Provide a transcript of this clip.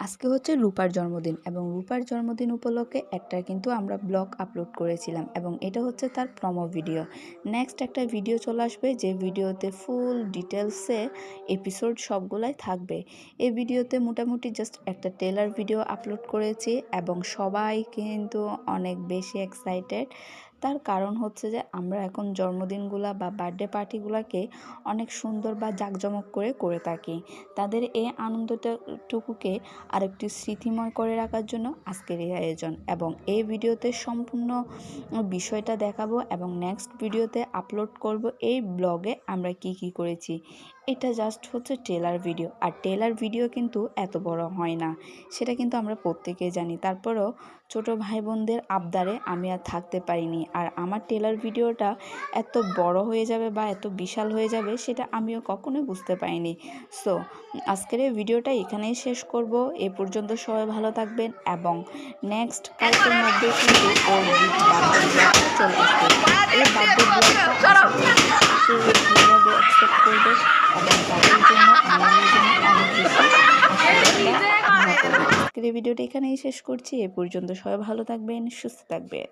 আজকে হচ্ছে রূপার জন্মদিন এবং রূপার জন্মদিন উপলক্ষে একটা কিন্তু আমরা ব্লগ আপলোড করেছিলাম এবং এটা হচ্ছে তার প্রোমো ভিডিও। নেক্সট একটা ভিডিও চলে আসবে যে ভিডিওতে ফুল ডিটেলসে এপিসোড সবগুলাই থাকবে। এই ভিডিওতে মোটামুটি জাস্ট একটা ট্রেলার ভিডিও আপলোড করেছি এবং সবাই কিন্তু অনেক বেশি এক্সাইটেড। তার কারণ হচ্ছে যে আমরা এখন জন্মদিনগুলা বা বার্থডে পার্টিগুলোকে অনেক সুন্দর বা জাঁকজমক করে থাকি। তাদের এই আনন্দটুকুকে আরেকটু স্মৃতিময় করে রাখার জন্য আজকের এই আয়োজন এবং এই ভিডিওতে সম্পূর্ণ বিষয়টা দেখাবো এবং নেক্সট ভিডিওতে আপলোড করব এই ব্লগে আমরা কি করেছি। এটা জাস্ট হচ্ছে ট্রেলার ভিডিও, আর ট্রেলার ভিডিও কিন্তু এত বড় হয় না, সেটা কিন্তু আমরা প্রত্যেকেই জানি। তারপরেও ছোট ভাই বোনদের আবদারে আমি আর থাকতে পারিনি, আর আমার ট্রেলার ভিডিওটা এত বড় হয়ে যাবে বা এত বিশাল হয়ে যাবে সেটা আমিও কখনোই বুঝতে পারিনি। সো আজকের এই ভিডিওটা এখানেই শেষ করব। এ পর্যন্ত সবাই ভালো থাকবেন এবং নেক্সট কালকের মধ্যে কিন্তু ওর বার্থডে চলে আসবে। এই বার্থডে ব্লগটা ভালোভাবে অ্যাকসেপ্ট করবে এবং তাদের জন্য আমাদের জন্য অনেক বেশি আজকের এই ভিডিওটা এখানেই শেষ করছি। এ পর্যন্ত সবাই ভালো থাকবেন, সুস্থ থাকবেন।